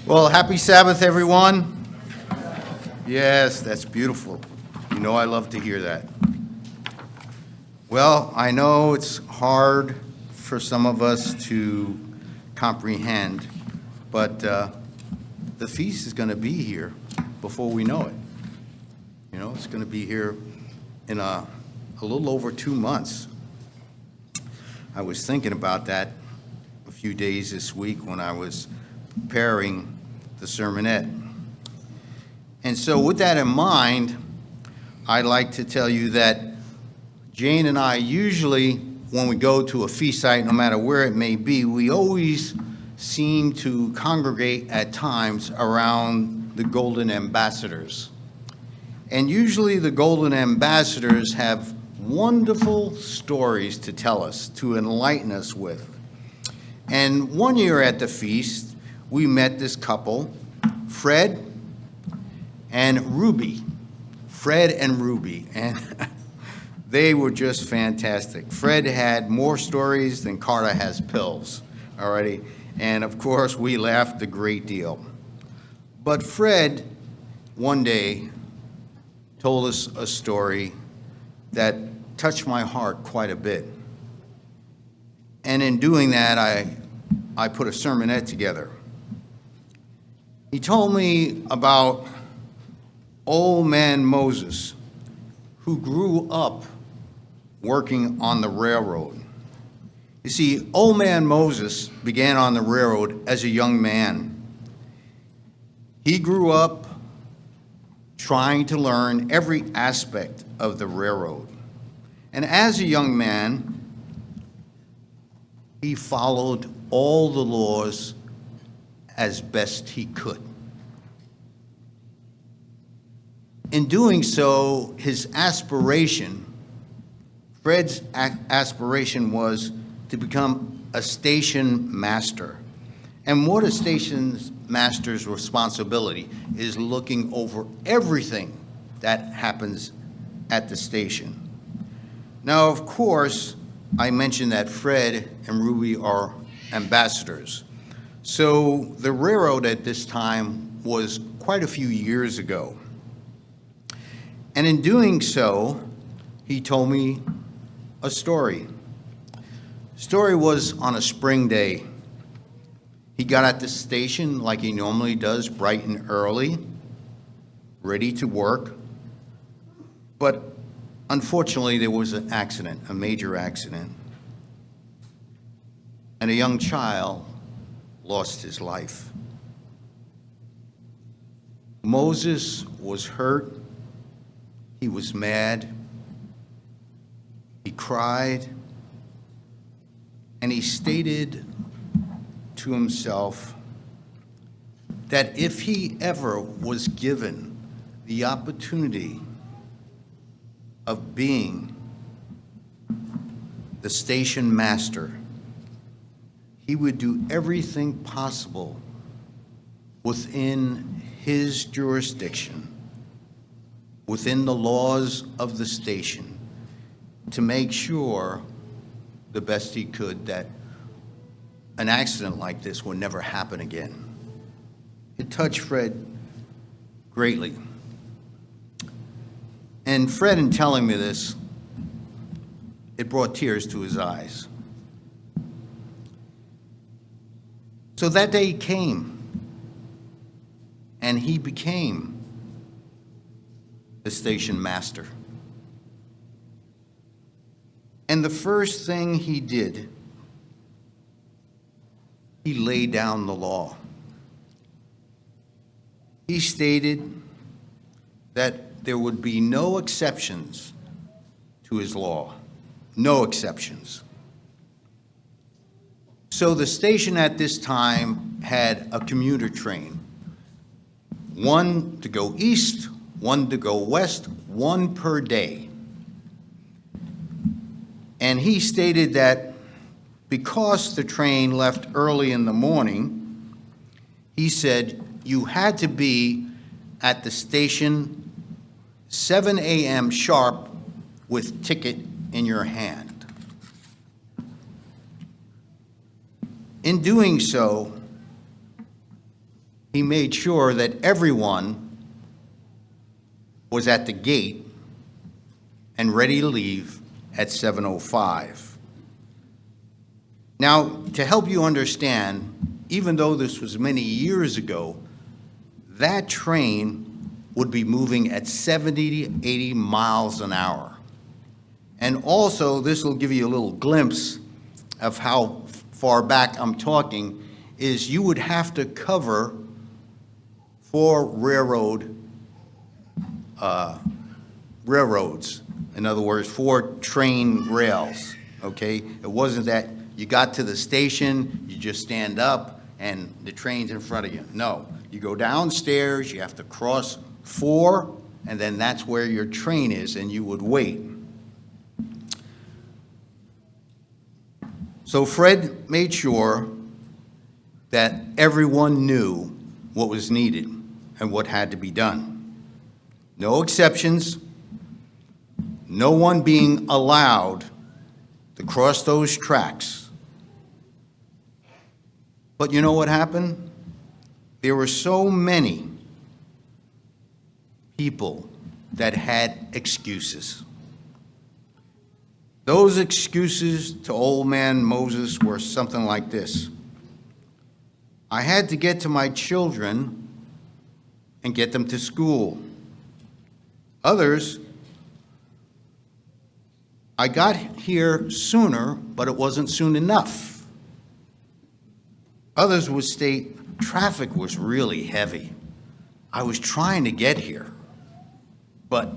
Well, happy Sabbath, everyone. Yes, that's beautiful. You know I love to hear that. Well, I know it's hard for some of us to comprehend, but the feast is going to be here before we know it. You know, it's going to be here in a little over 2 months. I was thinking about that a few days this week when I was preparing the sermonette. And so with that in mind, I'd like to tell you that Jane and I usually, when we go to a feast site, no matter where it may be, we always seem to congregate at times around the Golden Ambassadors. And usually the Golden Ambassadors have wonderful stories to tell us, to enlighten us with. And one year at the feast, we met this couple, Fred and Ruby. Fred and Ruby, and they were just fantastic. Fred had more stories than Carter has pills, already, and of course we laughed a great deal. But Fred, one day, told us a story that touched my heart quite a bit. And in doing that, I put a sermonette together. He told me about old man Moses, who grew up working on the railroad. You see, old man Moses began on the railroad as a young man. He grew up trying to learn every aspect of the railroad. And as a young man, he followed all the laws as best he could. In doing so, his aspiration, Fred's aspiration, was to become a station master. And what a station master's responsibility is looking over everything that happens at the station. Now, of course, I mentioned that Fred and Ruby are ambassadors. So the railroad at this time was quite a few years ago. And in doing so, he told me a story. The story was on a spring day. He got at the station like he normally does, bright and early, ready to work. But unfortunately, there was an accident, a major accident. And a young child lost his life. Moses was hurt. He was mad. He cried. And he stated to himself that if he ever was given the opportunity of being the station master, he would do everything possible within his jurisdiction, within the laws of the station, to make sure the best he could that an accident like this would never happen again. It touched Fred greatly. And Fred, in telling me this, it brought tears to his eyes. So that day came, and he became the station master. And the first thing he did, he laid down the law. He stated that there would be no exceptions to his law, no exceptions. So the station at this time had a commuter train, one to go east, one to go west, one per day. And he stated that because the train left early in the morning, he said you had to be at the station 7 a.m. sharp with ticket in your hand. In doing so, he made sure that everyone was at the gate and ready to leave at 7:05. Now, to help you understand, even though this was many years ago, that train would be moving at 70 to 80 miles an hour. And also, this will give you a little glimpse of how far back I'm talking, is you would have to cover 4 railroads. In other words, 4 train rails, okay? It wasn't that you got to the station, you just stand up, and the train's in front of you. No, you go downstairs, you have to cross 4, and then that's where your train is, and you would wait. So Fred made sure that everyone knew what was needed and what had to be done. No exceptions, no one being allowed to cross those tracks. But you know what happened? There were so many people that had excuses. Those excuses to old man Moses were something like this: I had to get to my children and get them to school. Others, I got here sooner, but it wasn't soon enough. Others would state, traffic was really heavy. I was trying to get here, but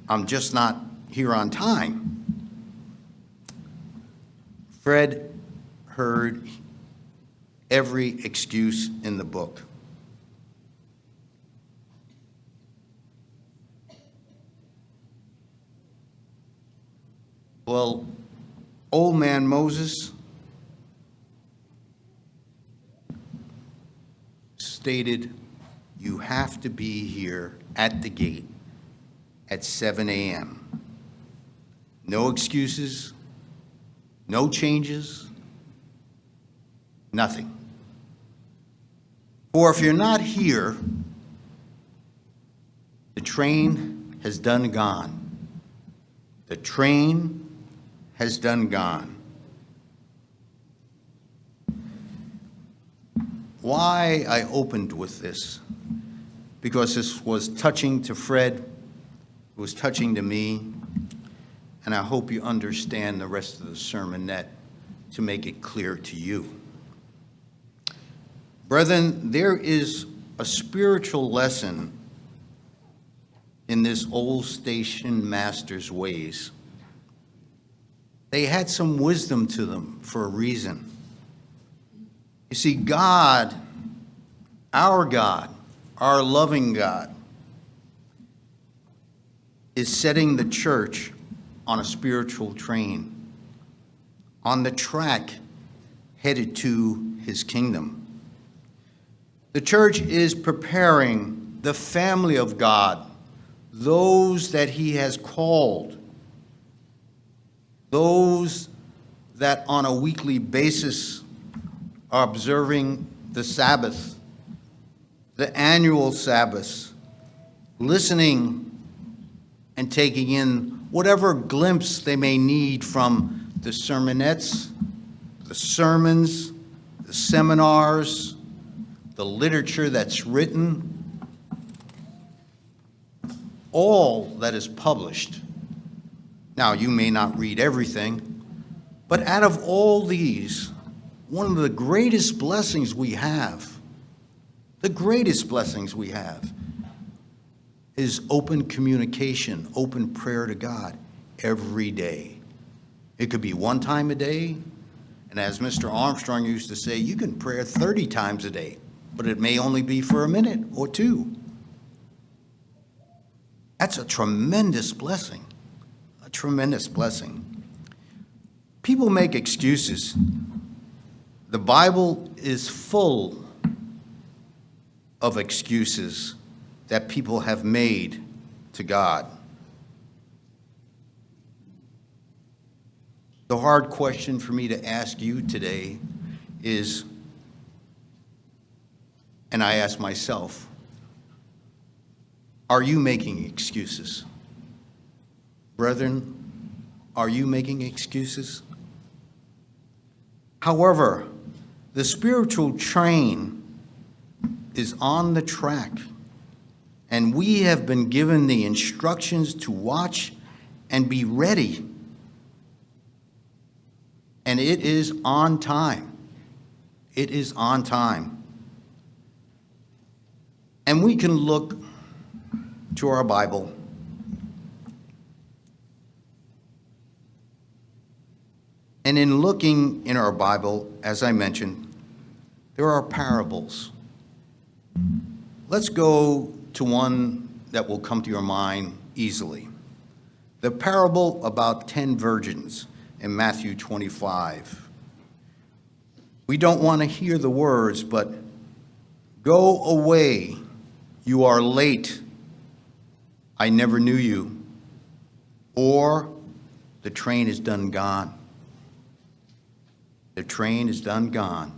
I'm just not here on time. Fred heard every excuse in the book. Well, old man Moses stated, you have to be here at the gate at 7 a.m. No excuses, no changes, nothing. For if you're not here, the train has done gone. The train has done gone. Why I opened with this? Because this was touching to Fred, it was touching to me, and I hope you understand the rest of the sermonette to make it clear to you. Brethren, there is a spiritual lesson in this old station master's ways. They had some wisdom to them for a reason. You see, God, our loving God, is setting the church on a spiritual train, on the track headed to his kingdom. The church is preparing the family of God, those that he has called, those that on a weekly basis are observing the Sabbath, the annual Sabbath, listening and taking in whatever glimpse they may need from the sermonettes, the sermons, the seminars, the literature that's written, all that is published. Now, you may not read everything, but out of all these, one of the greatest blessings we have, is open communication, open prayer to God every day. It could be one time a day, and as Mr. Armstrong used to say, you can pray 30 times a day, but it may only be for a minute or 2. That's a tremendous blessing, a tremendous blessing. People make excuses. The Bible is full of excuses that people have made to God. The hard question for me to ask you today is, And I ask myself, are you making excuses? Brethren, are you making excuses? However, the spiritual train is on the track, and we have been given the instructions to watch and be ready. And it is on time. It is on time. And we can look to our Bible and in looking in our Bible, as I mentioned, there are parables. Let's go to one that will come to your mind easily. The parable about 10 virgins in Matthew 25. We don't want to hear the words, but go away, you are late, I never knew you, or the train is done gone. The train is done gone.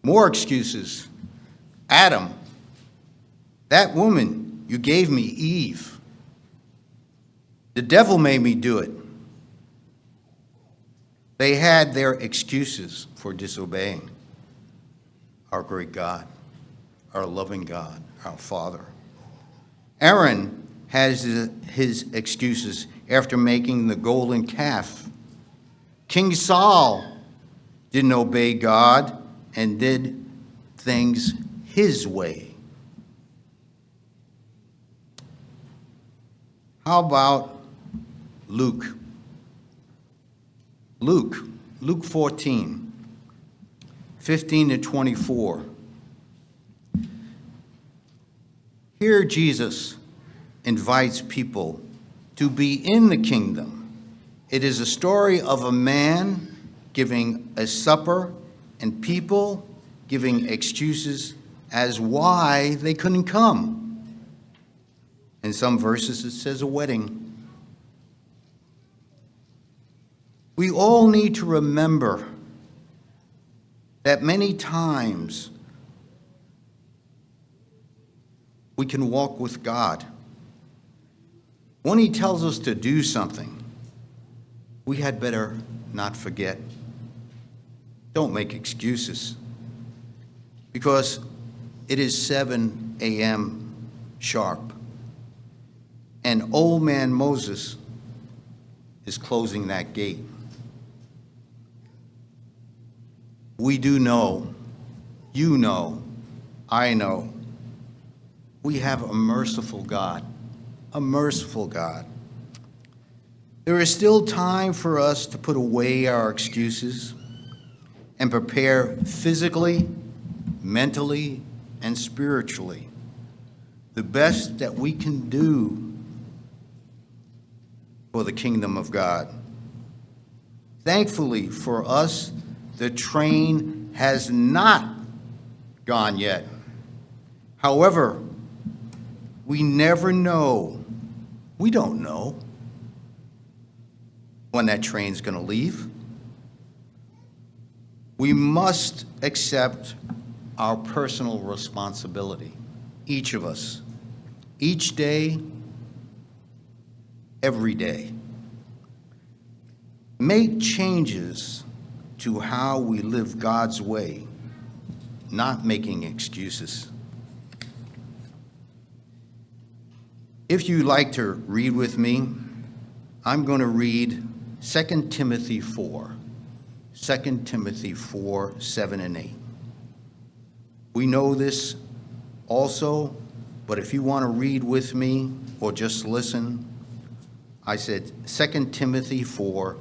More excuses. Adam, that woman you gave me, Eve. The devil made me do it. They had their excuses for disobeying our great God, our loving God, our Father. Aaron has his excuses after making the golden calf. King Saul didn't obey God and did things his way. How about Luke? Luke 14, 15 to 24. Here Jesus invites people to be in the kingdom. It is a story of a man giving a supper and people giving excuses as why they couldn't come. In some verses it says a wedding. We all need to remember that many times we can walk with God. When he tells us to do something, we had better not forget. Don't make excuses, because it is 7 a.m. sharp, and old man Moses is closing that gate. We do know, you know, I know, we have a merciful God, a merciful God. There is still time for us to put away our excuses and prepare physically, mentally, and spiritually the best that we can do for the kingdom of God. Thankfully for us, the train has not gone yet. However, we never know, we don't know when that train's going to leave. We must accept our personal responsibility, each of us, each day, every day. Make changes to how we live God's way, not making excuses. If you like to read with me, I'm going to read 2 Timothy 4. 2 Timothy 4, 7 and 8. We know this also, but if you want to read with me or just listen, I said 2 Timothy 4,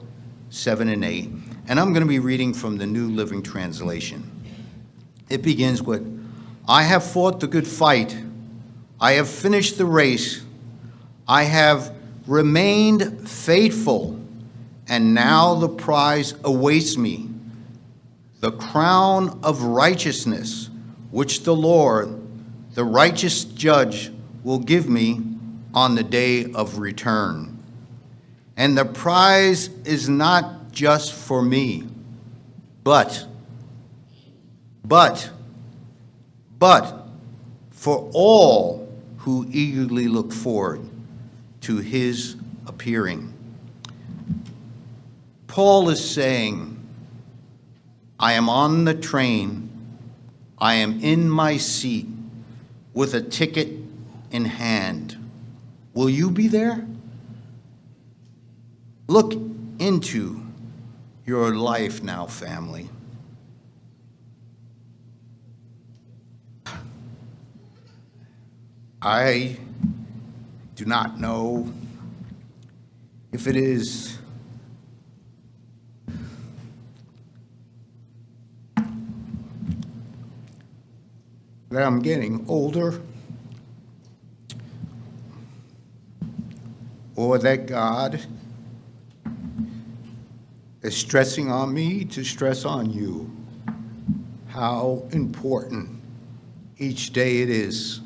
7 and 8, and I'm going to be reading from the New Living Translation. It begins with, I have fought the good fight, I have finished the race, I have remained faithful, and now the prize awaits me, the crown of righteousness, which the Lord, the righteous judge, will give me on the day of return. And the prize is not just for me, but but for all who eagerly look forward to his appearing. Paul is saying, I am on the train, I am in my seat with a ticket in hand. Will you be there? Look into your life now, family. I do not know if it is that I'm getting older, or that God is stressing on me to stress on you how important each day it is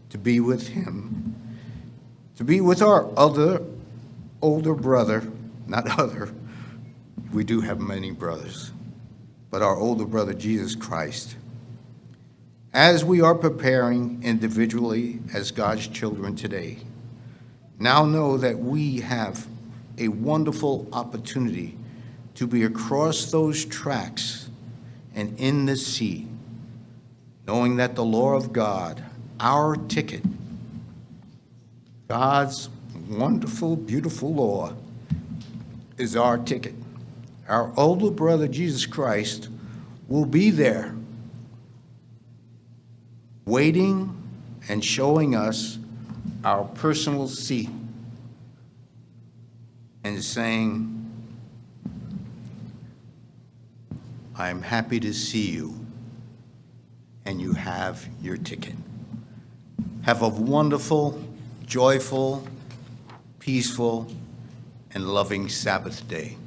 to be with him, to be with our older brother, not other, we do have many brothers, but our older brother, Jesus Christ. As we are preparing individually as God's children today, now know that we have a wonderful opportunity to be across those tracks and in the seat, knowing that the law of God, our ticket, God's wonderful, beautiful law, is our ticket. Our older brother, Jesus Christ, will be there, waiting and showing us our personal seat and saying, I'm happy to see you, and you have your ticket. Have a wonderful, joyful, peaceful, and loving Sabbath day.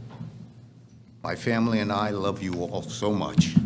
My family and I love you all so much.